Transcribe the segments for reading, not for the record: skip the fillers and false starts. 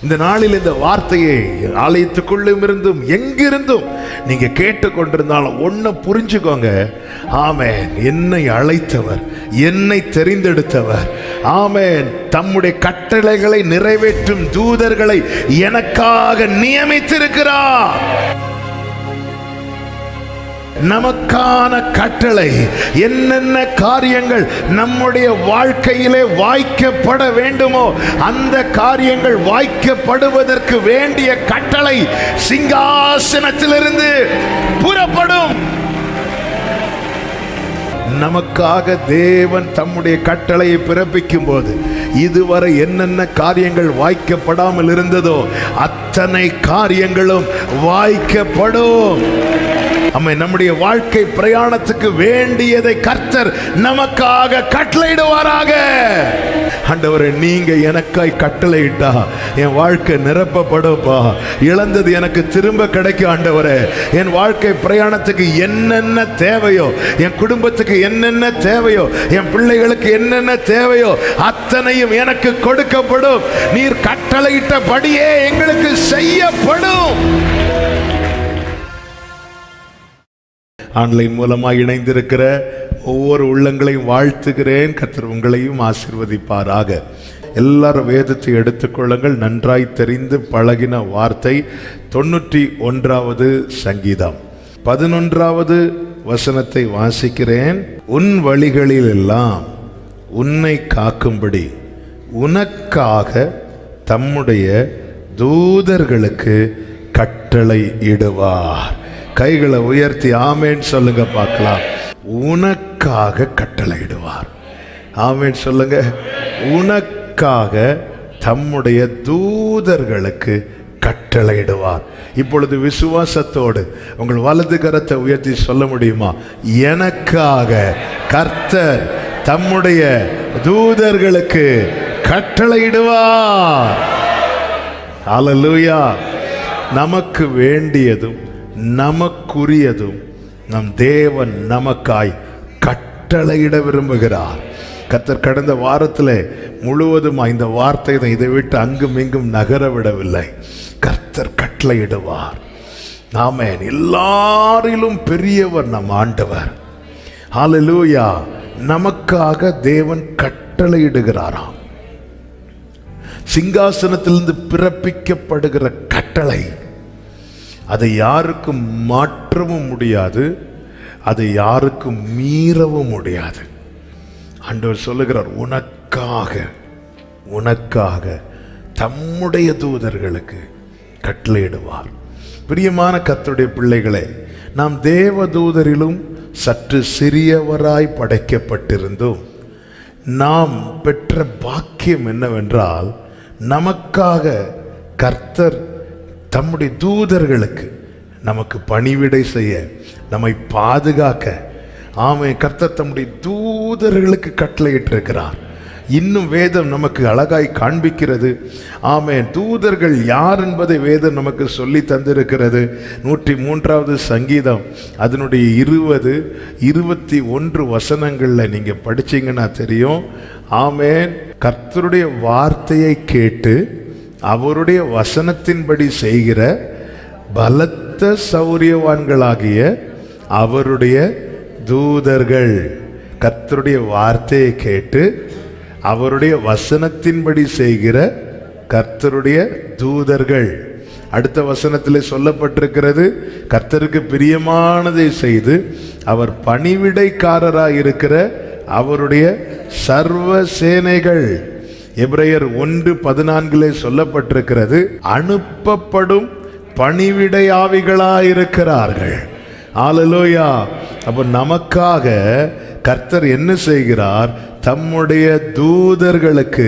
இந்த நாளில் இந்த வார்த்தையை ஆலயத்துக்குள்ளும் இருந்தும் எங்கிருந்தும் நீங்க கேட்டுக்கொண்டிருந்தாலும் ஒன்னு புரிஞ்சுக்கோங்க. ஆமென். என்னை அழைத்தவர், என்னை தெரிந்தெடுத்தவர், ஆமென், தம்முடைய கட்டளைகளை நிறைவேற்றும் தூதர்களை எனக்காக நியமித்திருக்கிறார். நமக்கான கட்டளை என்னென்ன காரியங்கள் நம்முடைய வாழ்க்கையிலே வாய்க்கப்பட வேண்டுமோ அந்த காரியங்கள் வாய்க்கப்படுவதற்கு வேண்டிய கட்டளை சிங்காசனத்திலிருந்து புறப்படும். நமக்காக தேவன் தம்முடைய கட்டளையை பிறப்பிக்கும் போது இதுவரை என்னென்ன காரியங்கள் வாய்க்கப்படாமல் இருந்ததோ அத்தனை காரியங்களும் வாய்க்கப்படும். நம்முடைய வாழ்க்கை பிரயாணத்துக்கு வேண்டியதை கர்த்தர் நமக்காக கட்டளையிடுவாராக. ஆண்டவரே, நீங்க எனக்காய் கட்டளையிட்டா என் வாழ்க்கை நிரப்பப்படும்பா. இழந்தது எனக்கு திரும்ப கிடைக்கும். ஆண்டவரே, என் வாழ்க்கை பிரயாணத்துக்கு என்னென்ன தேவையோ, என் குடும்பத்துக்கு என்னென்ன தேவையோ, என் பிள்ளைகளுக்கு என்னென்ன தேவையோ அத்தனையும் எனக்கு கொடுக்கப்படும். நீர் கட்டளையிட்டபடியே எங்களுக்கு செய்யப்படும். ஆன்லைன் மூலமாக இணைந்திருக்கிற ஒவ்வொரு உள்ளங்களையும் வாழ்த்துகிறேன். கர்த்தர் உங்களையும் ஆசீர்வதிப்பாராக. எல்லாரும் வேதத்தை எடுத்துக்கொள்ளுங்கள். நன்றாய் தெரிந்து பழகின வார்த்தை 91வது சங்கீதம் 11வது வசனத்தை வாசிக்கிறேன். உன் வழிகளில் எல்லாம் உன்னை காக்கும்படி உனக்காக தம்முடைய தூதர்களுக்கு கட்டளை இடுவார். கைகளை உயர்த்தி ஆமேன் சொல்லுங்க பார்க்கலாம். உனக்காக கட்டளையிடுவார். ஆமேன் சொல்லுங்க. உனக்காக தம்முடைய தூதர்களுக்கு கட்டளையிடுவார். இப்பொழுது விசுவாசத்தோடு உங்கள் வலது கரத்தை உயர்த்தி சொல்ல முடியுமா? எனக்காக கர்த்தர் தம்முடைய தூதர்களுக்கு கட்டளையிடுவார். ஹல்லேலூயா. நமக்கு வேண்டியதும் நமக்குரியதும் நம் தேவன் நமக்காய் கட்டளையிட விரும்புகிறார். கர்த்தர் கடந்த வாரத்தில் முழுவதும் இந்த வார்த்தை தான். இதை விட்டு அங்கும் இங்கும் நகர விடவில்லை. கர்த்தர் கட்டளையிடுவார். நாம எல்லாரிலும் பெரியவர் நம் ஆண்டவர். ஹல்லேலூயா. நமக்காக தேவன் கட்டளையிடுகிறாராம். சிங்காசனத்திலிருந்து பிறப்பிக்கப்படுகிற கட்டளை அதை யாருக்கும் மாற்றவும் முடியாது, அதை யாருக்கும் மீறவும் முடியாது. ஆண்டவர் சொல்லுகிறார், உனக்காக தம்முடைய தூதர்களுக்கு கட்டளையிடுவார். பிரியமான கர்த்தருடைய பிள்ளைகளே, நாம் தேவ தூதரிலும் சற்று சிறியவராய் படைக்கப்பட்டிருந்தோம். நாம் பெற்ற பாக்கியம் என்னவென்றால், நமக்காக கர்த்தர் தம்முடைய தூதர்களுக்கு நமக்கு பணிவிடை செய்ய, நம்மை பாதுகாக்க, கர்த்தர் தம்முடைய தூதர்களுக்கு கட்டளையிட்டிருக்கிறார். இன்னும் வேதம் நமக்கு அழகாய் காண்பிக்கிறது. தூதர்கள் யார் என்பதை வேதம் நமக்கு சொல்லி தந்திருக்கிறது. 103வது சங்கீதம் அதனுடைய 20, 21 வசனங்களில் நீங்க படிச்சீங்கன்னா தெரியும். கர்த்தருடைய வார்த்தையை கேட்டு அவருடைய வசனத்தின்படி செய்கிற பலத்த சௌரியவான்களாகிய அவருடைய தூதர்கள். கர்த்தருடைய வார்த்தையை கேட்டு அவருடைய வசனத்தின்படி செய்கிற கர்த்தருடைய தூதர்கள். அடுத்த வசனத்தில் சொல்லப்பட்டிருக்கிறது, கர்த்தருக்கு பிரியமானதை செய்து அவர் பணிவிடைக்காரராய் இருக்கிற அவருடைய சர்வ சேனைகள். எபிரேயர் 1:14 சொல்லப்பட்டிருக்கிறது, அனுப்பப்படும் பணிவிடையாவிகளாயிருக்கிறார்கள். ஹல்லேலூயா. அப்ப நமக்காக கர்த்தர் என்ன செய்கிறார்? தம்முடைய தூதர்களுக்கு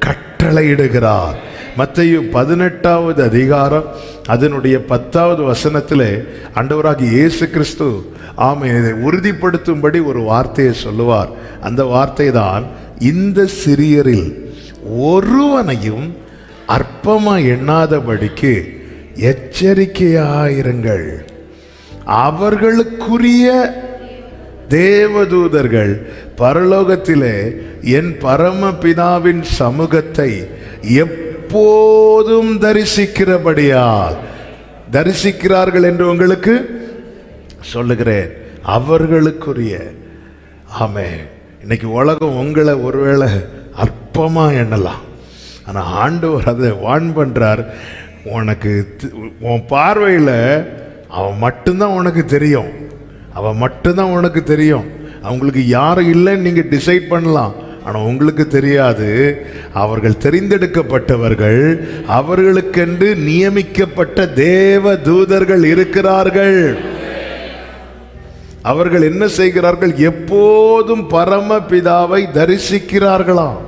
கட்டளையிடுகிறார். மத்தேயு 18வது அதிகாரம் அதனுடைய 10வது வசனத்திலே ஆண்டவராகிய இயேசு கிறிஸ்து இதை உறுதிப்படுத்தும்படி ஒரு வார்த்தையை சொல்லுவார். அந்த வார்த்தை தான், இந்த சிறியரில் ஒருவனையும் அற்பமா எண்ணாதபடிக்கு எச்சரிக்கையாயிருங்கள். அவர்களுக்குரிய தேவதூதர்கள் பரலோகத்திலே என் பரமபிதாவின் சமூகத்தை எப்போதும் தரிசிக்கிறபடியால், தரிசிக்கிறார்கள் என்று உங்களுக்கு சொல்லுகிறேன், அவர்களுக்குரிய. ஆமென். இன்னைக்கு உலகம் உங்களை ஒருவேளை அற்பமா எண்ணலாம், ஆனா ஆண்டவர் அதை வான் பண்றார். உனக்கு உன் பார்வையில் அவன் மட்டும்தான் உனக்கு தெரியும், அவன் மட்டும்தான் உனக்கு தெரியும். அவங்களுக்கு யாரும் இல்லைன்னு நீங்க டிசைட் பண்ணலாம், ஆனால் உங்களுக்கு தெரியாது. அவர்கள் தெரிந்தெடுக்கப்பட்டவர்கள், அவர்களுக்கென்று நியமிக்கப்பட்ட தேவ தூதர்கள் இருக்கிறார்கள். அவர்கள் என்ன செய்கிறார்கள்? எப்போதும் பரமபிதாவை தரிசிக்கிறார்களாம்.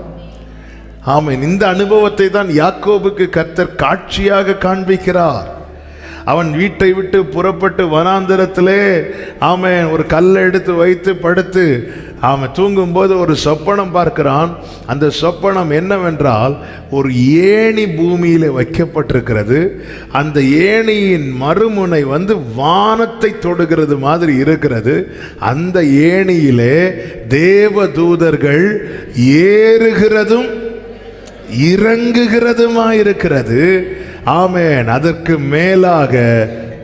ஆமென். இந்த அனுபவத்தை தான் யாக்கோபுக்கு கர்த்தர் காட்சியாக காண்பிக்கிறார். அவன் வீட்டை விட்டு புறப்பட்டு வனாந்தரத்திலே ஆமென் ஒரு கல்லை எடுத்து வைத்து படுத்து அவன் தூங்கும்போது ஒரு சொப்பனம் பார்க்கிறான். அந்த சொப்பனம் என்னவென்றால், ஒரு ஏணி பூமியிலே வைக்கப்பட்டிருக்கிறது. அந்த ஏணியின் மறுமுனை வானத்தை தொடுகிறது மாதிரி இருக்கிறது. அந்த ஏணியிலே தேவ தூதர்கள் ஏறுகிறதும் இறங்குகிறதுமாயிருக்கிறது. ஆமென். அதற்கு மேலாக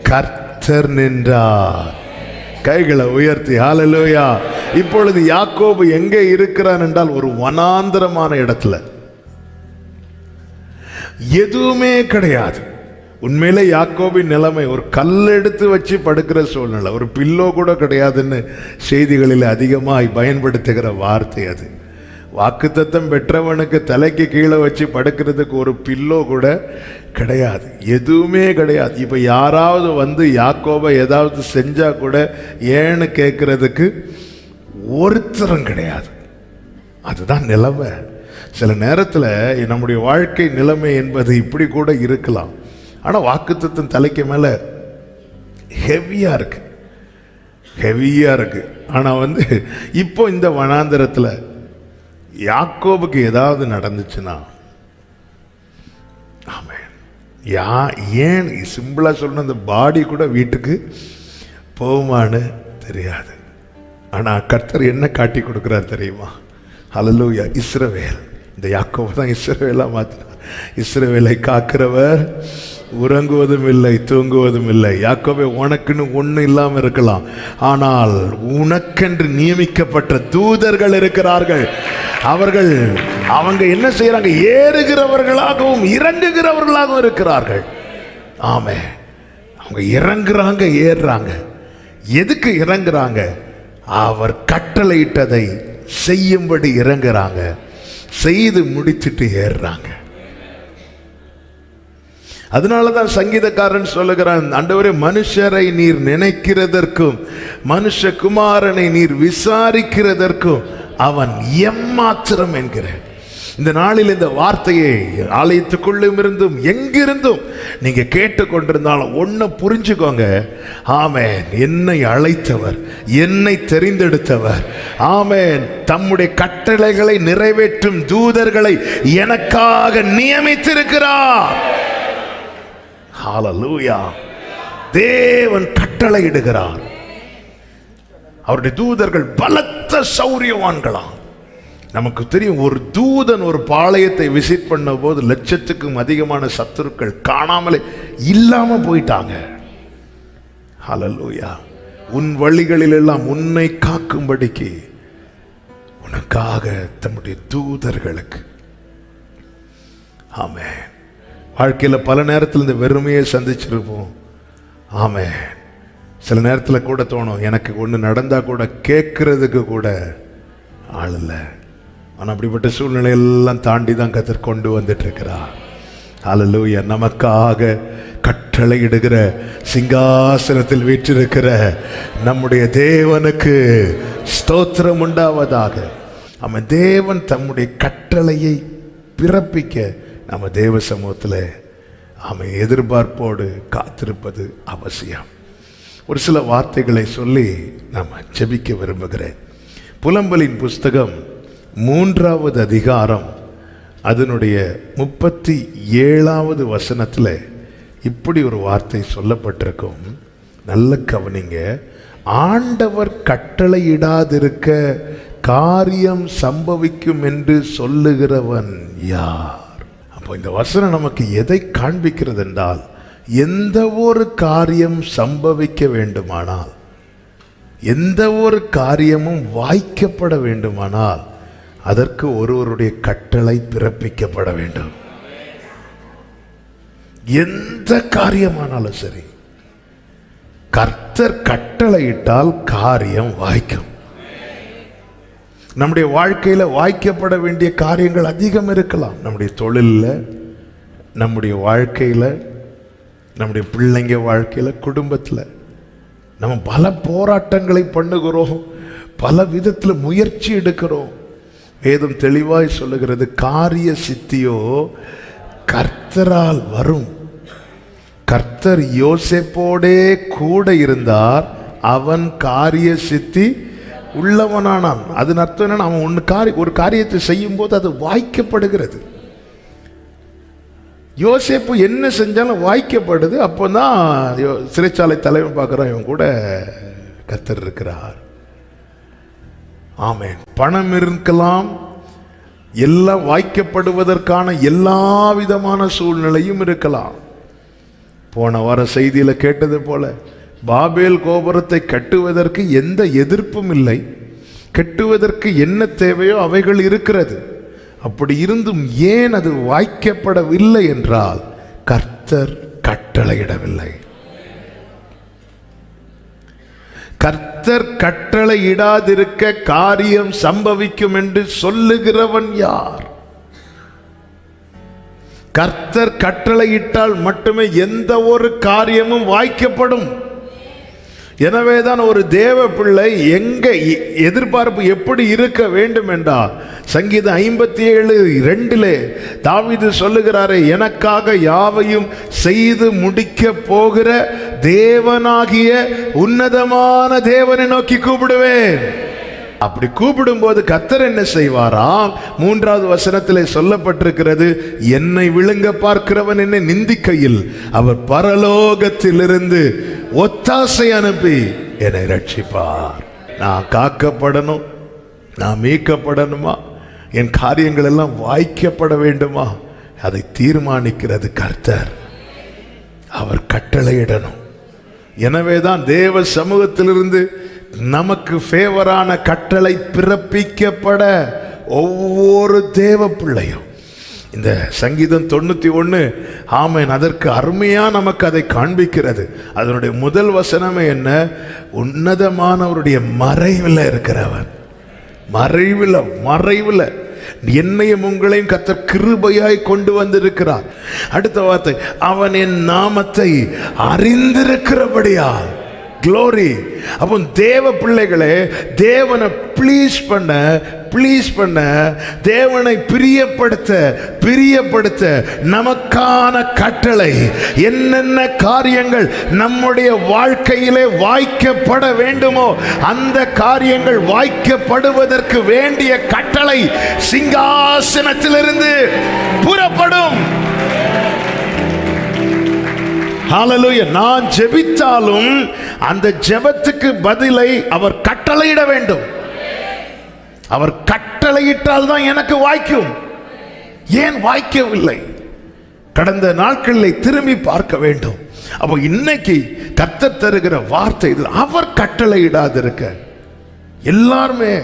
கர்த்தர் நின்றார். கைகளை உயர்த்தி ஹல்லேலூயா. இப்பொழுது யாக்கோபு எங்கே இருக்கிறான் என்றால், ஒரு வனாந்தரமான இடத்துல, எதுவுமே கிடையாது. உண்மையிலே யாக்கோபின் நிலைமை ஒரு கல்லெடுத்து வச்சு படுக்கிற சூழ்நிலை, ஒரு பில்லோ கூட கிடையாதுன்னு செய்திகளில் அதிகமாய் பயன்படுத்துகிற வார்த்தை அது. வாக்குத்தத்தம் பெற்றவனுக்கு தலைக்கு கீழே வச்சு படுக்கிறதுக்கு ஒரு பில்லோ கூட கிடையாது, எதுவுமே கிடையாது. இப்போ யாராவது யாக்கோபை ஏதாவது செஞ்சா கூட ஏன்னு கேட்கறதுக்கு ஒருத்தரும் கிடையாது. அதுதான் நிலைமை. சில நேரத்தில் நம்முடைய வாழ்க்கை நிலைமை என்பது இப்படி கூட இருக்கலாம். ஆனால் வாக்குத்தத்தம் தலைக்கு மேலே ஹெவியாக இருக்கு, ஹெவியாக இருக்கு. ஆனால் இப்போ இந்த வனாந்தரத்தில் யாக்கோபுக்கு ஏதாவது நடந்துச்சுன்னா, ஆமென், ஏன் சிம்பிளா சொல்லணும், அந்த பாடி கூட வீட்டுக்கு போகுமான்னு தெரியாது. ஆனா கர்த்தர் என்ன காட்டி கொடுக்கிறார் தெரியுமா? ஹல்லேலூயா. இஸ்ரவேல், இந்த யாக்கோபு தான் இஸ்ரவேலா மாத்தினார். இஸ்ரவேலை காக்கிறவர் உறங்குவதும் இல்லை தூங்குவதும் இல்லை. யாக்கோபே, உனக்குன்னு ஒண்ணு இல்லாம இருக்கலாம், ஆனால் உனக்கென்று நியமிக்கப்பட்ட தூதர்கள் இருக்கிறார்கள். அவங்க என்ன செய்யறாங்க? ஏறுகிறவர்களாகவும் இறங்குகிறவர்களாகவும் இருக்கிறார்கள். ஆமே, அவங்க இறங்குறாங்க, ஏறுறாங்க. எதுக்கு இறங்குறாங்க? அவர் கட்டளையிட்டதை செய்யும்படி இறங்குறாங்க, செய்து முடிச்சிட்டு ஏறுறாங்க. அதனாலதான் சங்கீதக்காரன் சொல்லுகிறான், ஆண்டவரே, மனுஷரை நீர் நினைக்கிறதற்கும் மனுஷகுமாரனை நீர் விசாரிக்கிறதற்கும் அவன் எம்மாத்திரம் என்கிறேன். இந்த நாளில் இந்த வார்த்தையை ஆலயத்துக்குள்ளும் இருந்தும் எங்கிருந்தும் நீங்க கேட்டுக்கொண்டிருந்தாலும் ஒன்னு புரிஞ்சுக்கோங்க. ஆமென், என்னை அழைத்தவர், என்னை தெரிந்தெடுத்தவர், ஆமென், தம்முடைய கட்டளைகளை நிறைவேற்றும் தூதர்களை எனக்காக நியமித்திருக்கிறார். ஹல்லேலூயா. தேவன் கட்டளையிடுகிறார். அவருடைய தூதர்கள் பலத்த சௌரியவான்களாம். நமக்கு தெரியும், ஒரு தூதன் ஒரு பாளையத்தை விசிட் பண்ண போது லட்சத்துக்கும் அதிகமான சத்துருக்கள் காணாமலே இல்லாம போயிட்டாங்க. ஹல்லேலூயா. உன் வழிகளில் எல்லாம் உன்னை காக்கும்படிக்கு உனக்காக தம்முடைய தூதர்களுக்கு. ஆமென். வாழ்க்கையில் பல நேரத்தில் இந்த வெறுமையை சந்திச்சிருப்போம். ஆமென். சில நேரத்தில் கூட தோணும், எனக்கு ஒன்று நடந்தா கூட கேட்கறதுக்கு கூட ஆள் இல்லை. ஆனால் அப்படிப்பட்ட சூழ்நிலையெல்லாம் தாண்டி தான் கர்த்தர் கொண்டு வந்துட்டு இருக்கிறார். ஹல்லேலூயா. நமக்காக கட்டளையிடுகிற, சிங்காசனத்தில் வீற்றிருக்கிற நம்முடைய தேவனுக்கு ஸ்தோத்திரம் உண்டாவதாக. அவன் தேவன் தம்முடைய கட்டளையை பிறப்பிக்க நம்ம தேவ சமூகத்தில் அவன் எதிர்பார்ப்போடு காத்திருப்பது அவசியம். ஒரு சில வார்த்தைகளை சொல்லி நாம் ஜெபிக்க விரும்புகிறேன். புலம்பலின் புஸ்தகம் 3வது அதிகாரம் அதனுடைய 37வது வசனத்தில் இப்படி ஒரு வார்த்தை சொல்லப்பட்டிருக்கும். நல்ல கவனிங்க. ஆண்டவர் கட்டளையிடாதிருக்க காரியம் சம்பவிக்கும் என்று சொல்லுகிறவன் யார்? இந்த வசனம் நமக்கு எதை காண்பிக்கிறது என்றால், எந்த ஒரு காரியம் சம்பவிக்க வேண்டுமானால், எந்த ஒரு காரியமும் வாய்க்கப்பட வேண்டுமானால் அதற்கு ஒருவருடைய கட்டளை பிறப்பிக்கப்பட வேண்டும். எந்த காரியமானாலும் சரி, கர்த்தர் கட்டளையிட்டால் காரியம் வாய்க்கும். நம்முடைய வாழ்க்கையில வாய்க்கப்பட வேண்டிய காரியங்கள் அதிகம் இருக்கலாம். நம்முடைய தொழிலில், நம்முடைய வாழ்க்கையில, நம்முடைய பிள்ளைங்க வாழ்க்கையில, குடும்பத்தில் நம்ம பல போராட்டங்களை பண்ணுகிறோம், பல விதத்தில் முயற்சி எடுக்கிறோம். வேதம் தெளிவாய் சொல்லுகிறது, காரிய சித்தியோ கர்த்தரால் வரும். கர்த்தர் யோசேப்போடே கூட இருந்தார், அவன் காரிய சித்தி உள்ளவனானான். அதன் அர்த்தம் என்னன்னா, அவன் ஒரு காரியத்தை செய்யும் போது அது வாய்க்கப்படுகிறது. யோசேப்பு என்ன செஞ்சாலும் வாய்க்கப்படுது. அப்போதான் சிறைச்சாலை தலைவன் பார்க்குறான், இவன் கூட கர்த்தர் இருக்கிறார். ஆமென். பணம் இருக்கலாம், எல்லாம் வாய்க்கப்படுவதற்கான எல்லா விதமான சூழ்நிலையும் இருக்கலாம். போன வார செய்தியில கேட்டது போல, பாபேல் கோபுரத்தை கட்டுவதற்கு எந்த எதிர்ப்பும் இல்லை. கட்டுவதற்கு என்ன தேவையோ அவைகள் இருக்கிறது. அப்படி இருந்தும் ஏன் அது வாய்க்கப்படவில்லை என்றால், கர்த்தர் கட்டளையிடவில்லை. கர்த்தர் கட்டளையிடாதிருக்க காரியம் சம்பவிக்கும் என்று சொல்லுகிறவன் யார்? கர்த்தர் கட்டளையிட்டால் மட்டுமே எந்த ஒரு காரியமும் வாய்க்கப்படும். எனவேதான் ஒரு தேவ பிள்ளை எங்க எதிர்பார்ப்பு எப்படி இருக்க வேண்டும் என்றால், சங்கீதம் 57:2 தாவீது சொல்லுகிறாரே, எனக்காக யாவையும் செய்து முடிக்க போகிற தேவனாகிய உன்னதமான தேவனை நோக்கி கூப்பிடுவேன். அப்படி கூப்பிடும் போது கர்த்தர் என்ன செய்வாராம்? 3வது வசனத்திலே சொல்லப்பட்டிருக்கிறது, என்னை விழுங்க பார்க்கிறவன் என்னை நிந்திக்கையில் அவர் பரலோகத்திலிருந்து ஒத்தாசை அனுப்பி என்னை ரட்சிப்பார். நான் காக்கப்படணும், நான் மீட்கப்படணுமா, என் காரியங்கள் எல்லாம் வாய்க்கப்பட வேண்டுமா, அதை தீர்மானிக்கிறது கர்த்தர். அவர் கட்டளையிடணும். எனவேதான் தேவ சமூகத்திலிருந்து நமக்கு ஃபேவரான கட்டளை பிறப்பிக்கப்பட ஒவ்வொரு தேவ பிள்ளையும், இந்த சங்கீதம் 91 ஆமென், அதற்கு அருமையா நமக்கு அதை காண்பிக்கிறது. அதனுடைய முதல் வசனமே என்ன? உன்னதமானவருடைய மறைவில் இருக்கிறவன். மறைவில் என்னையும் உங்களையும் கர்த்தர் கிருபையாய் கொண்டு வந்திருக்கிறார். அடுத்த வார்த்தை, அவன் என் நாமத்தை அறிந்திருக்கிறபடியால். க்ளோரி. அப்போ தேவ பிள்ளைகளே, தேவனை ப்ளீஸ் பண்ண, தேவனை பிரியப்படுத்த நமக்கான கட்டளை என்னென்ன காரியங்கள் நம்முடைய வாழ்க்கையிலே வாய்க்கப்பட வேண்டுமோ அந்த காரியங்கள் வாய்க்கப்படுவதற்கு வேண்டிய கட்டளை சிங்காசனத்திலிருந்து புறப்படும். ஹல்லேலூயா. நான் ஜெபித்தாலும் அந்த ஜெபத்துக்கு பதிலை அவர் கட்டளையிட வேண்டும். அவர் கட்டளையிட்டால் தான் எனக்கு வாய்க்கும். ஏன் வாய்க்கவில்லை? கடந்த நாட்களில் திரும்பி பார்க்க வேண்டும். அப்போ இன்னைக்கு கர்த்தர் தருகிற வார்த்தை இது. அவர் கட்டளையிடாதிருக்க. எல்லாருமே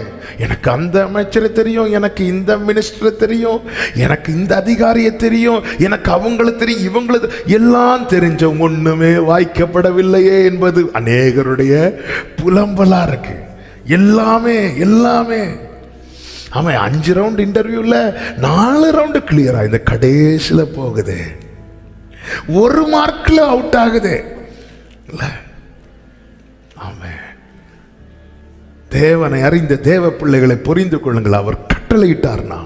எனக்கு அந்த அமைச்சரை தெரியும், எனக்கு இந்த மினிஸ்டரை தெரியும், எனக்கு இந்த அதிகாரியை தெரியும், எனக்கு அவங்களுக்கு தெரியும், இவங்களுக்கு எல்லாம் தெரிஞ்ச ஒண்ணுமே வாய்க்கப்படவில்லையே என்பது அநேகருடைய புலம்பலா இருக்கு. எல்லாமே ஆமா, 5 ரவுண்ட் இன்டர்வியூல 4 ரவுண்டு கிளியரா, இந்த கடைசியில போகுது, 1 மார்க்ல அவுட் ஆகுது. ஆமா, தேவனை அறிந்த தேவ பிள்ளைகளை புரிந்து கொள்ளுங்கள். அவர் கட்டளையிட்டார்னா,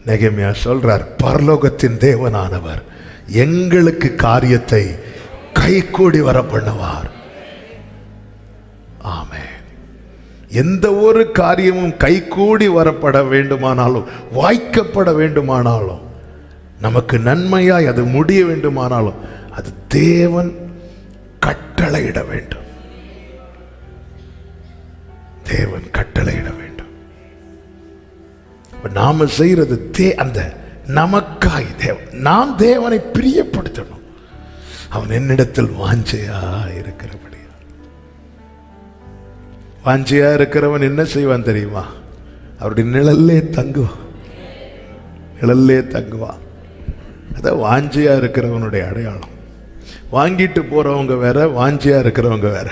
நெகேமியா சொல்றார், பரலோகத்தின் தேவனானவர் எங்களுக்கு காரியத்தை கைகூடி வர பண்ணுவார். ஆமென். எந்த ஒரு காரியமும் கைகூடி வரப்பட வேண்டுமானாலும், வாய்க்கப்பட வேண்டுமானாலும், நமக்கு நன்மையாய் அது முடிய வேண்டுமானாலும், அது தேவன் கட்டளையிட வேண்டும். தேவன் கட்டளையிட வேண்டும். நாம செய்யறது அந்த நமக்காய் நாம் தேவனை பிரியப்படுத்தணும். அவன் என்னிடத்தில் வாஞ்சையா இருக்கிறபடியா. வாஞ்சையா இருக்கிறவன் என்ன செய்வான் தெரியுமா? அவருடைய நிழல்லே தங்குவான். நிழல்லே தங்குவான். அதான் வாஞ்சையா இருக்கிறவனுடைய அடையாளம். வாங்கிட்டு போறவங்க வேற, வாஞ்சையா இருக்கிறவங்க வேற.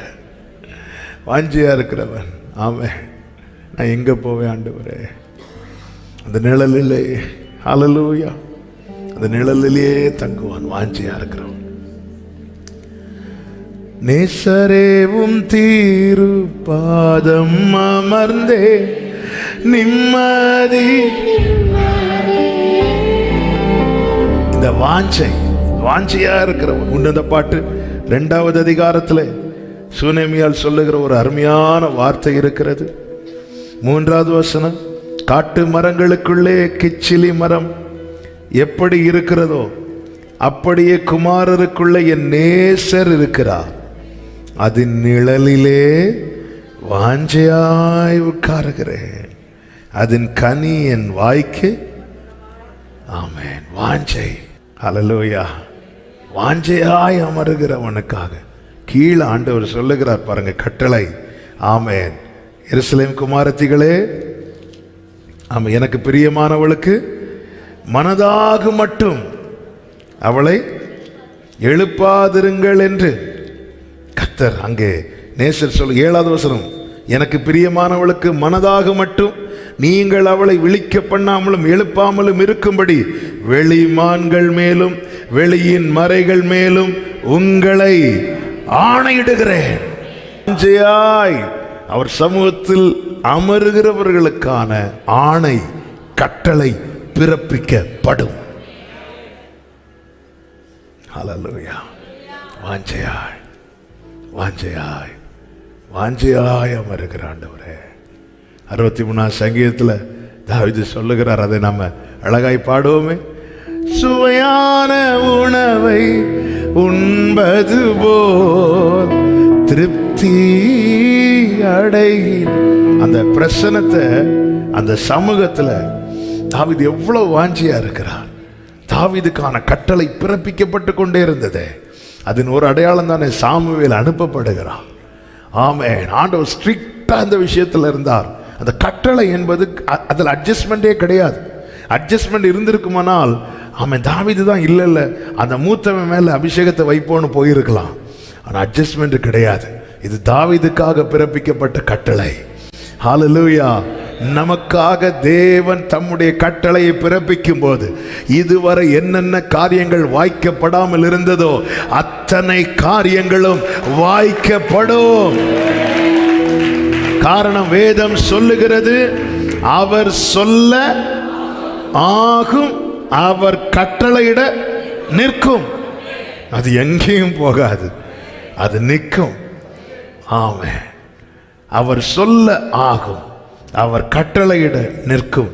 வாஞ்சையா இருக்கிறவன், ஆமென், நான் எங்க போவேன் ஆண்டவரே, அந்த நிழலிலே, ஹல்லேலூயா, அந்த நிழலிலே தங்குவான். வாஞ்சையா இருக்கிறவன். நேசரேவும் தீரு பாதம் அமர்ந்தே நிம்மதி. இந்த வாஞ்சையா இருக்கிறவன். உன்னத பாட்டு 2வது அதிகாரத்தில் சூனேமியால் சொல்லுகிற ஒரு அருமையான வார்த்தை இருக்கிறது. 3வது வசனம், காட்டு மரங்களுக்குள்ளே கிச்சிலி மரம் எப்படி இருக்கிறதோ அப்படியே குமாரருக்குள்ளே என் நேசர் இருக்கிறார். அதன் நிழலிலே வாஞ்சையாய் உட்காருகிறேன். அதன் கனி என் வாய்க்கு. ஆமென். வாஞ்சை. ஹல்லேலூயா. வாஞ்சையாய் அமருகிறவனுக்காக கீழே ஆண்டவர் சொல்லுகிறார் பாருங்க, கட்டளை. ஆமென். எருசலேம் குமாரத்திகளே, ஆமாம், எனக்கு பிரியமானவளுக்கு மனதாக மட்டும் அவளை எழுப்பாதிருங்கள் என்று கர்த்தர் அங்கே நேசர் சொல்ல. 7வது வசனம், எனக்கு பிரியமானவளுக்கு மனதாக மட்டும் நீங்கள் அவளை விழிக்க பண்ணாமலும் எழுப்பாமலும் இருக்கும்படி வெளிமான்கள் மேலும் வெளியின் மறைகள் மேலும் உங்களை ஆணையிடுகிறேன். அவர் சமூகத்தில் அமருகிறவர்களுக்கான ஆணை, கட்டளை பிறப்பிக்கப்படும். ஹல்லேலூயா. வாஞ்சையாய் வாஞ்சையாய் வாஞ்சையாய் அமருகிற ஆண்டவரே. 63ஆம் சங்கீதத்தில் தாவீது சொல்லுகிறார், அதை நம்ம அழகாய் பாடுவோமே. சுவையான உணவை உண்பது போல் திருப்தி அடைகிற அந்த பிரசனத்தை, அந்த சமூகத்தில் தாவீது எவ்வளவு வாஞ்சியா இருக்கிறார். தாவீதுக்கான கட்டளை பிறப்பிக்கப்பட்டு கொண்டே இருந்தது. அதன் ஒரு அடையாளம் தானே சாமுவேல் அனுப்பப்படுகிறார். ஆமென். ஆண்டவர் ஸ்ட்ரிக்டா அந்த விஷயத்தில் இருந்தார். அந்த கட்டளை என்பது அதில் அட்ஜஸ்ட்மெண்டே கிடையாது. அட்ஜஸ்ட்மெண்ட் இருந்திருக்குமானால் ஆமென், தாவீது தான் இல்லை அந்த மூத்தவன் மேல அபிஷேகத்தை வைப்போன்னு போயிருக்கலாம். ஆனால் அட்ஜஸ்ட்மெண்ட் கிடையாது. இது தாவீதுக்காக பிறப்பிக்கப்பட்ட கட்டளை. ஹல்லேலூயா. நமக்காக தேவன் தம்முடைய கட்டளையை பிறப்பிக்கும் போது இதுவரை என்னென்ன காரியங்கள் வாய்க்கப்படாமல் இருந்ததோ அத்தனை காரியங்களும் வாய்க்கப்படும். காரணம், வேதம் சொல்லுகிறது, அவர் சொல்ல ஆகும், அவர் கட்டளையிட நிற்கும். அது எங்கேயும் போகாது, அது நிற்கும். ஆமென். அவர் சொல்ல ஆகும், அவர் கட்டளையிட நிற்கும்.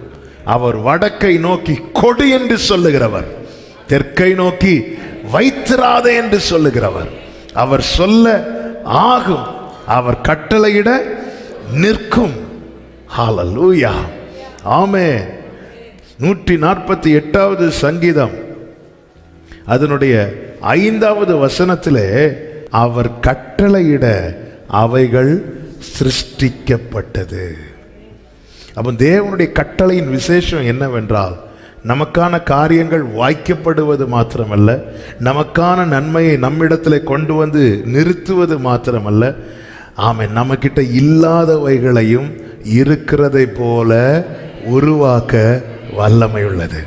அவர் வடக்கை நோக்கி கொடு என்று சொல்லுகிறவர், தெற்கை நோக்கி வைத்திராதே என்று சொல்லுகிறவர். அவர் சொல்ல ஆகும், அவர் கட்டளையிட நிற்கும். ஹல்லேலூயா. ஆமென். 148வது சங்கீதம் அதனுடைய 5வது வசனத்திலே அவர் கட்டளையிட அவைகள் சிருஷ்டிக்கப்பட்டது. அப்போ தேவனுடைய கட்டளையின் விசேஷம் என்னவென்றால், நமக்கான காரியங்கள் வாய்க்கப்படுவது மாத்திரமல்ல, நமக்கான நன்மையை நம்மிடத்தில் கொண்டு வந்து நிறுத்துவது மாத்திரமல்ல, ஆமென், நம்மக்கிட்ட இல்லாதவைகளையும் இருக்கிறதை போல உருவாக்க வல்லமை உள்ளது.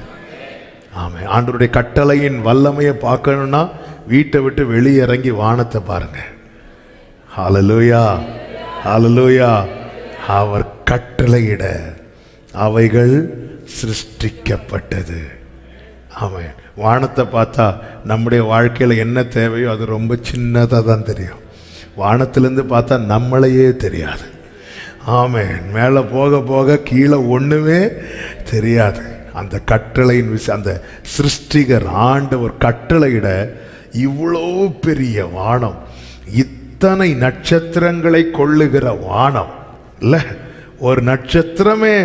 ஆமென். ஆண்டவருடைய கட்டளையின் வல்லமையை பார்க்கணும்னா வீட்டை விட்டு வெளியிறங்கி வானத்தை பாருங்க. ஹல்லேலூயா, ஹல்லேலூயா. அவர் கட்டளையிட அவைகள் சிருஷ்டிக்கப்பட்டது. ஆமென். வானத்தை பார்த்தா நம்முடைய வாழ்க்கையில் என்ன தேவையோ அது ரொம்ப சின்னதாக தான் தெரியும். வானத்திலேருந்து பார்த்தா நம்மளையே தெரியாது. ஆமென். மேலே போக போக கீழே ஒன்றுமே தெரியாது. அந்த கட்டளையின் அந்த சிருஷ்டிகர் ஆண்டவர் கட்டளையிட இவ்வளோ பெரிய வானம், இத்தனை நட்சத்திரங்களை கொள்ளுகிற வானம் இல்லை, ஒரு நட்சத்திரமே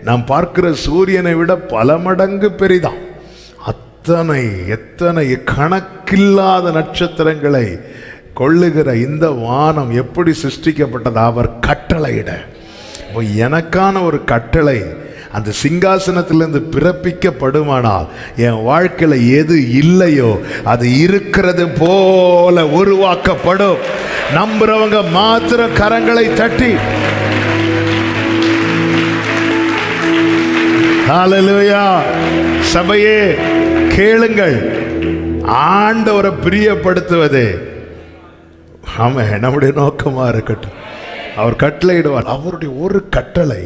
நாம் பார்க்கிற சூரியனை விட பல மடங்கு பெரிதாம். எத்தனை கணக்கில்லாத நட்சத்திரங்களை கொள்ளுகிற இந்த வானம் எப்படி சிருஷ்டிக்கப்பட்டது? அவர் கட்டளையிட. எனக்கான ஒரு கட்டளை அந்த சிங்காசனத்திலிருந்து பிறப்பிக்கப்படுமானால் என் வாழ்க்கையில எது இல்லையோ அது இருக்கிறது போல உருவாக்கப்படும். நம்புறவங்க மாத்திரம் கரங்களை தட்டி ஹல்லேலூயா. சபையே கேளுங்கள், ஆண்டவரை பிரியப்படுத்துவதே ஆமென் நம்முடைய நோக்கமா இருக்கட்டும். அவர் கட்டளையிடுவார். அவருடைய ஒரு கட்டளை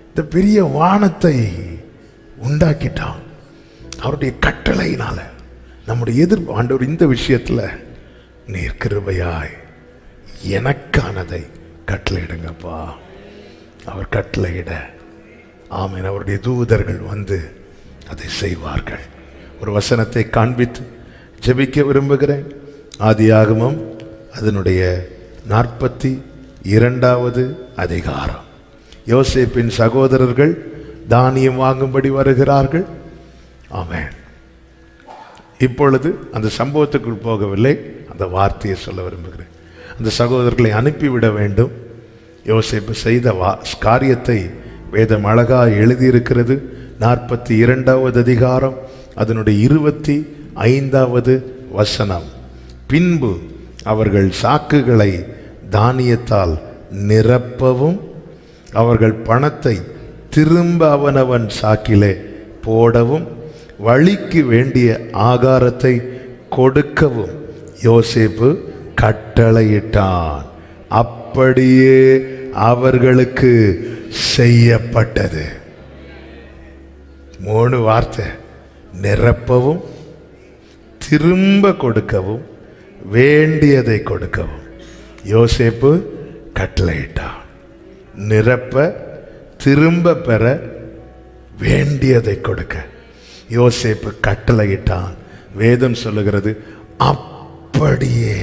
இந்த பெரிய வானத்தை உண்டாக்கிட்டான். அவருடைய கட்டளையினால நம்முடைய ஆண்டவர் இந்த விஷயத்துல நீர் கிருபையாய் எனக்கானதை கட்டளையிடுங்கப்பா. அவர் கட்டளையிட ஆமென் அவருடைய தூதர்கள் வந்து அதை செய்வார்கள். ஒரு வசனத்தை காண்பித்து ஜெபிக்க விரும்புகிறேன். ஆதியாகமம் அதனுடைய 42வது அதிகாரம். யோசேப்பின் சகோதரர்கள் தானியம் வாங்கும்படி வருகிறார்கள். ஆமென். இப்பொழுது அந்த சம்பவத்துக்குள் போகவில்லை, அந்த வார்த்தையை சொல்ல விரும்புகிறேன். அந்த சகோதரர்களை அனுப்பிவிட வேண்டும். யோசேப்பு செய்த காரியத்தை வேதம் அழகாக எழுதியிருக்கிறது. 42வது அதிகாரம் அதனுடைய 25வது வசனம். பின்பு அவர்கள் சாக்குகளை தானியத்தால் நிரப்பவும் அவர்கள் பணத்தை திரும்ப அவனவன் சாக்கிலே போடவும் வழிக்கு வேண்டிய ஆகாரத்தை கொடுக்கவும் யோசேப்பு கட்டளையிட்டான். அப்படியே அவர்களுக்கு செய்யப்பட்டது. 3 வார்த்தை: நிரப்பவும், திரும்ப கொடுக்கவும், வேண்டியதை கொடுக்கவும். யோசேப்பு கட்டளையிட்டான். நிரப்ப, திரும்ப பெற, வேண்டியதை கொடுக்க யோசேப்பு கட்டளையிட்டான். வேதம் சொல்லுகிறது அப்படியே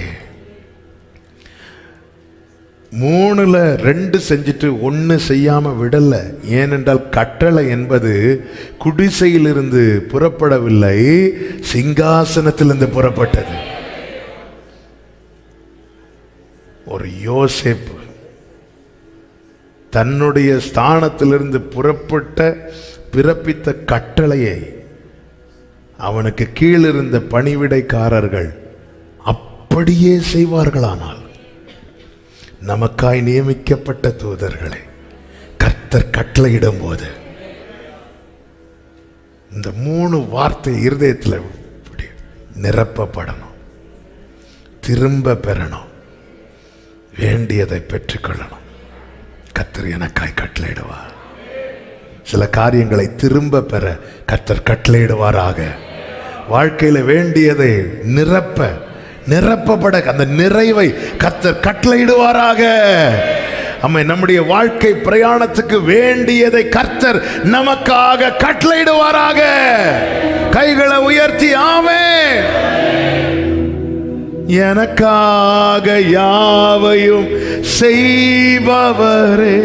3ல் 2 செஞ்சுட்டு 1 செய்யாம விடல. ஏனென்றால் கட்டளை என்பது குடிசையிலிருந்து புறப்படவில்லை, சிங்காசனத்திலிருந்து புறப்பட்டது. ஒரு யோசேப்பு தன்னுடைய ஸ்தானத்திலிருந்து பிறப்பித்த கட்டளையை அவனுக்கு கீழிருந்த பணிவிடைக்காரர்கள் அப்படியே செய்வார்களானால், நமக்காய் நியமிக்கப்பட்ட தூதர்களை கர்த்தர் கட்டளையிடும் போது இந்த 3 வார்த்தை இருதயத்தில் நிரப்பப்படணும், திரும்ப பெறணும், வேண்டியதை பெற்றுக்கொள்ளணும். கர்த்தர் எனக்காய் கட்டளையிடுவார். சில காரியங்களை திரும்ப பெற கர்த்தர் கட்டளையிடுவாராக. வாழ்க்கையில வேண்டியதை நிரப்பப்பட அந்த நிறைவை கர்த்தர் கட்டளையிடுவாராக. நம்முடைய வாழ்க்கை பிரயாணத்துக்கு வேண்டியதை கர்த்தர் நமக்காக கட்டளையிடுவாராக. கைகளை உயர்த்தி ஆமென். எனக்காக யாவையும் செய்பவரே,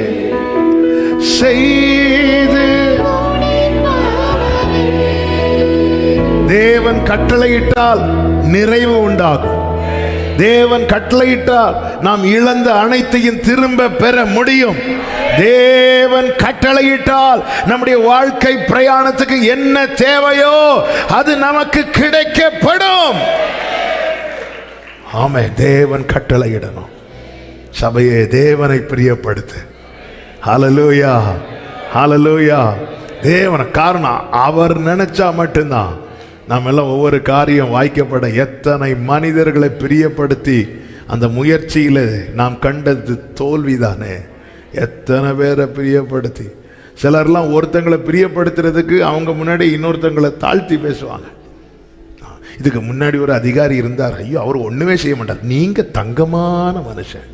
செய்து தேவன் கட்டளையிட்டால் நிறைவு உண்டாகும். தேவன் கட்டளையிட்டால் நாம் இழந்த அனைத்தையும் திரும்ப பெற முடியும். தேவன் கட்டளையிட்டால் நம்முடைய வாழ்க்கை பிரயாணத்துக்கு என்ன தேவையோ அது நமக்கு கிடைக்கப்படும். ஆமே, தேவன் கட்டளையிடணும். சபையே தேவனை பிரியப்படுத்து. ஹல்லேலூயா, ஹல்லேலூயா. தேவன் காரணம் அவர் நினைச்சா மட்டும்தான் நாம் எல்லாம் ஒவ்வொரு காரியம் வாய்க்கப்பட. எத்தனை மனிதர்களை பிரியப்படுத்தி அந்த முயற்சியில் நாம் கண்டது தோல்விதானே. எத்தனை பேரை பிரியப்படுத்தி, சிலர்லாம் ஒருத்தங்களை பிரியப்படுத்துறதுக்கு அவங்க முன்னாடி இன்னொருத்தங்களை தாழ்த்தி பேசுவாங்க. இதுக்கு முன்னாடி ஒரு அதிகாரி இருந்தார், ஐயோ அவர் ஒண்ணுமே செய்ய மாட்டார், நீங்க தங்கமான மனுஷன்.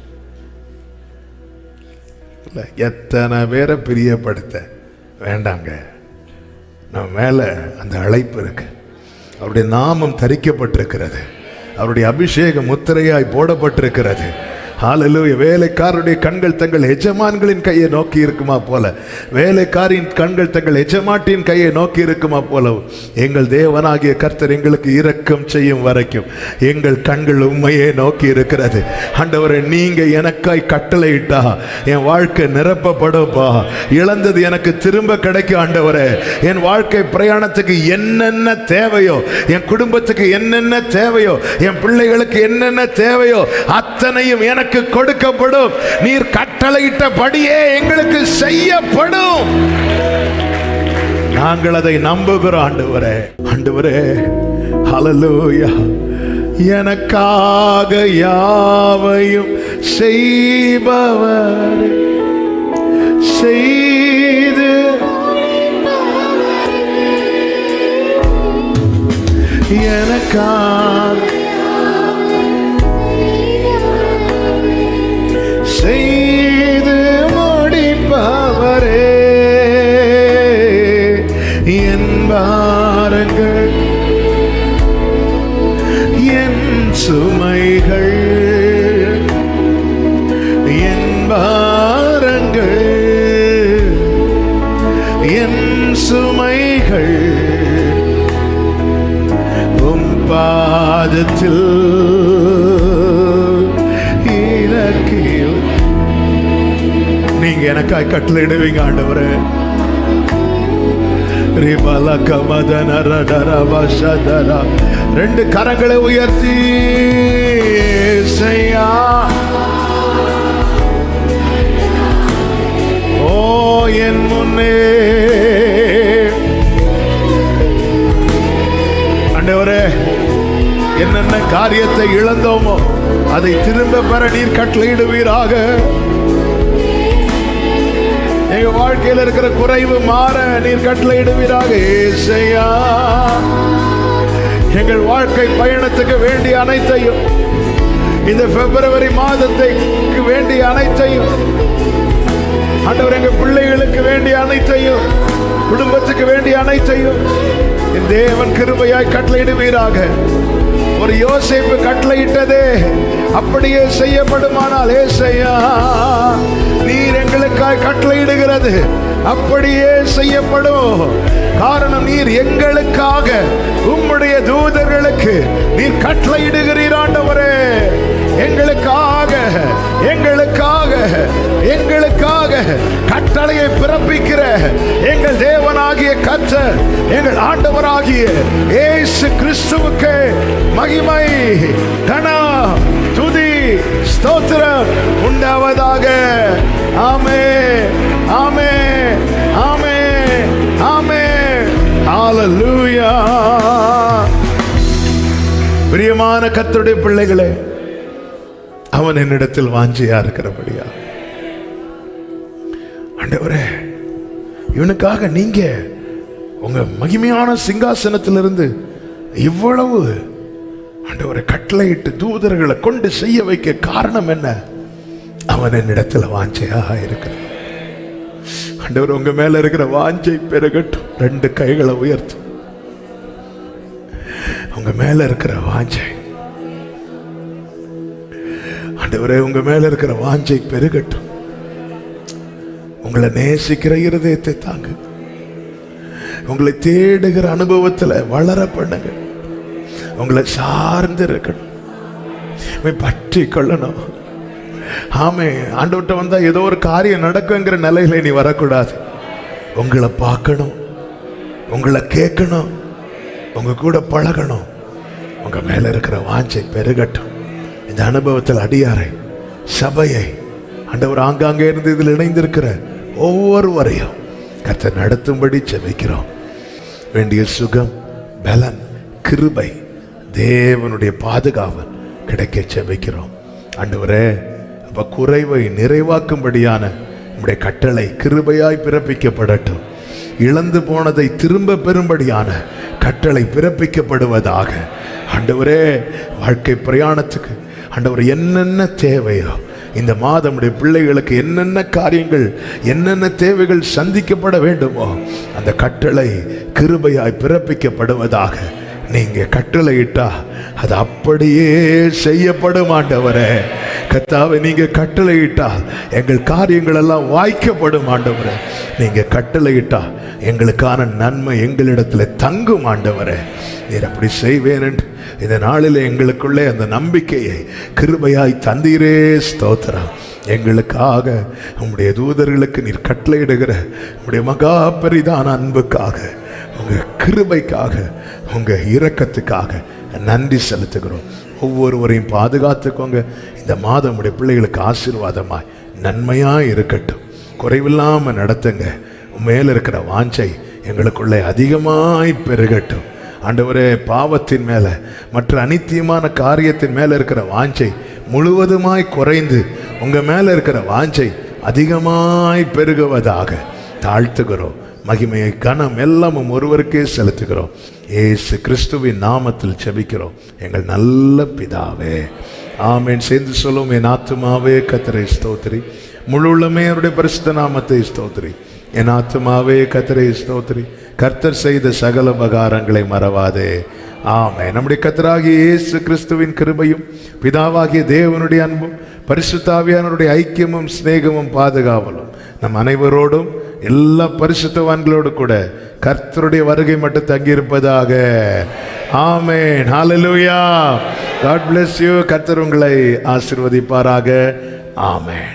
எத்தனை பேரை பிரியப்படுத்த வேண்டாங்க. நம்ம மேல அந்த அழைப்பு இருக்கு. அவருடைய நாமம் தரிக்கப்பட்டிருக்கிறது, அவருடைய அபிஷேகம் முத்திரையாய் போடப்பட்டிருக்கிறது. ஹல்லேலூயா. வேலைக்காரருடைய கண்கள் தங்கள் எஜமான்களின் கையை நோக்கி இருக்குமா போல, வேலைக்காரின் கண்கள் தங்கள் எஜமாட்டின் கையை நோக்கி இருக்குமா போல, எங்கள் தேவனாகிய கர்த்தர் எங்களுக்கு இரக்கம் செய்யும் வரைக்கும் எங்கள் கண்கள் உண்மையே நோக்கி இருக்கிறது. ஆண்டவரே, நீங்க எனக்காய் கட்டளையிட்டா என் வாழ்க்கை நிரப்பப்படும்பா. இழந்தது எனக்கு திரும்ப கிடைக்கும். ஆண்டவரே, என் வாழ்க்கை பிரயாணத்துக்கு என்னென்ன தேவையோ, என் குடும்பத்துக்கு என்னென்ன தேவையோ, என் பிள்ளைகளுக்கு என்னென்ன தேவையோ அத்தனையும் எனக்கு கொடுக்கப்படும். நீர் கட்டளையிட்டபடியே எங்களுக்கு செய்யப்படும். நாங்கள் அதை நம்புகிறோம். ஆண்டவரே, ஆண்டவரே, ஹல்லேலூயா. எனக்காக யாவையும் செய்பவர், செய்து எனக்காக செய்து முடிப்பவரே, என் பாரங்கள் என் சுமைகள், என் பாரங்கள் என் சுமைகள் உம் பாதத்தில் இறக்கியும். நீங்க எனக்காய் கட்டளையிடுவீங்க ஆண்டவரே. ரெண்டு கரங்களை உயர்த்தி செய்யா. ஓ என் முன்னே ஆண்டவரே, என்னென்ன காரியத்தை இழந்தோமோ அதை திரும்ப பெற நீர் கட்டளையிடுவீராக. எங்க வாழ்க்கையில் இருக்கிற குறைவு மாற நீர் கட்டளையிடுவீராக. ஏசையா, எங்கள் வாழ்க்கை பயணத்துக்கு வேண்டிய அனைத்தையும், இந்த பிப்ரவரி மாதத்துக்கு வேண்டிய அனைத்தையும் ஆண்டவர், எங்க பிள்ளைகளுக்கு வேண்டிய அனைத்தையும், குடும்பத்துக்கு வேண்டிய அனைத்தையும் என் தேவன் கிருபையாய் கட்டளையிடுவீராக. ஒரு யோசேப்பு கட்டளையிட்டதே அப்படியே செய்யப்படுமானால், ஏசையா, நீர் எங்களுக்காய் கட்டளையிடுகிறது அப்படியே செய்யப்படும். காரணம், நீர் எங்களுக்காக உம்முடைய தூதர்களுக்கு நீர் கட்டளையிடுகிறீர் ஆண்டவரே. எங்களுக்காக எங்களுக்காக எங்களுக்காக கட்டளையை பிறப்பிக்கிற எங்கள் தேவனாகிய கர்த்தர், எங்கள் ஆண்டவராகிய இயேசு கிறிஸ்துவுக்கு மகிமை, கனம், துதி, ஸ்தோத்திரம் உண்டாவதாக. ஆமென், ஆமென், ஆமென், ஆமென். ஹல்லேலூயா. பிரியமான கர்த்தருடைய பிள்ளைகளே, அவன் என்னிடத்தில் வாஞ்சியா இருக்கிறபடியா, ஆண்டவரே, இவனுக்காக நீங்க உங்க மகிமையான சிங்காசனத்திலிருந்து இவ்வளவு ஆண்டவரை கட்டளையிட்டு தூதர்களை கொண்டு செய்ய வைக்க காரணம் என்ன? அவன் என்னிடத்தில் வாஞ்சையாக இருக்கிறான். ஆண்டவர், உங்க மேல இருக்கிற வாஞ்சை பெருகட்டும். ரெண்டு கைகளை உயர்த்தும். உங்க மேல இருக்கிற வாஞ்சை ஆண்டவரே, உங்க மேல இருக்கிற வாஞ்சை பெருகட்டும். உங்களை நேசிக்கிற இருதயத்தை தாங்க. உங்களை தேடுகிற அனுபவத்தில் வளர பண்ணுங்க. உங்களை சார்ந்து இருக்கணும், பற்றி கொள்ளணும். ஆமே, ஆண்டவர்கிட்ட வந்தா ஏதோ ஒரு காரியம் நடக்குங்கிற நிலையில நீ வரக்கூடாது. உங்களை பார்க்கணும், உங்களை கேட்கணும், உங்க கூட பழகணும். உங்க மேல இருக்கிற வாஞ்சை பெருகட்டும். இந்த அனுபவத்தில் அடியாரை, சபையை ஆண்டவர் ஆங்காங்கே இருந்து இதில் இணைந்திருக்கிற ஒவ்வொருவரையும் கர்த்தர் நடத்தும்படி ஜெபிக்கிறோம். வேண்டிய சுகம், பலன், கிருபை, தேவனுடைய பாதுகாவல் கிடைக்க ஜெபிக்கிறோம். ஆண்டவரே, அப்ப குறைவை நிறைவாக்கும்படியான நம்முடைய கட்டளை கிருபையாய் பிறப்பிக்கப்படட்டும். இழந்து போனதை திரும்ப பெறும்படியான கட்டளை பிறப்பிக்கப்படுவதாக. ஆண்டவரே, வாழ்க்கை பிரயாணத்துக்கு ஆண்டவர் என்னென்ன தேவையோ, இந்த மாதம் பிள்ளைகளுக்கு என்னென்ன காரியங்கள், என்னென்ன தேவைகள் சந்திக்கப்பட வேண்டுமோ, அந்த கட்டளை கிருபையாய் பிறப்பிக்கப்படுவதாக. நீங்க கட்டளையிட்டா அது அப்படியே செய்யப்படும். ஆண்டவரே, கர்த்தாவே நீங்க கட்டளையிட்டால் எங்கள் காரியங்கள் எல்லாம் வாய்க்கப்படும் ஆண்டவரே. நீங்க கட்டளையிட்டா எங்களுக்கான நன்மை எங்களிடத்துல தங்கும் ஆண்டவரே. நீர் அப்படி செய்வேன் என்று இந்த நாளில் எங்களுக்குள்ளே அந்த நம்பிக்கையை கிருபையாய் தந்தீரே. ஸ்தோத்திரம். எங்களுக்காக உம்முடைய தூதர்களுக்கு நீர் கட்டளையிடுகிற உம்முடைய மகா பெரிதான அன்புக்காக, உங்க கிருபைக்காக, உங்க இரக்கத்துக்காக நன்றி செலுத்துகிறோம். ஒவ்வொருவரையும் பாதுகாத்துக்கோங்க. இந்த மாதம் உடைய பிள்ளைகளுக்கு ஆசீர்வாதமாய் நன்மையாக இருக்கட்டும். குறைவில்லாமல் நடத்துங்க. மேலே இருக்கிற வாஞ்சை எங்களுக்குள்ளே அதிகமாய் பெருகட்டும் ஆண்டவரே. பாவத்தின் மேலே மற்ற அனித்தியமான காரியத்தின் மேலே இருக்கிற வாஞ்சை முழுவதுமாய் குறைந்து உங்கள் மேலே இருக்கிற வாஞ்சை அதிகமாய் பெருகுவதாக தாழ்த்துகிறோம். மகிமையை கனம் எல்லாமும் ஒருவருக்கே செலுத்துகிறோம். இயேசு கிறிஸ்துவின் நாமத்தில் ஜெபிக்கிறோம் எங்கள் நல்ல பிதாவே, ஆமென். சேர்ந்து சொல்லும், என் ஆத்துமாவே கர்த்தரை ஸ்தோத்திரி, முழு உள்ளமே அவருடைய பரிசுத்த நாமத்தை ஸ்தோத்திரி. என் ஆத்துமாவே கர்த்தரை ஸ்தோத்திரி, கர்த்தர் செய்த சகல உபகாரங்களை மறவாதே. ஆமென். நம்முடைய கர்த்தராகிய இயேசு கிறிஸ்துவின் கிருபையும் பிதாவாகிய தேவனுடைய அன்பும் பரிசுத்த ஆவியானவருடைய ஐக்கியமும் சிநேகமும் பாதுகாவலும் நம் அனைவரோடும் எல்லா பரிசுத்தவான்களோடு கூட கர்த்தருடைய வருகை மட்டும் தங்கியிருப்பதாக. ஆமென். ஹல்லேலூயா. God bless you. கர்த்தர் உங்களை ஆசீர்வதிப்பாராக. ஆமென்.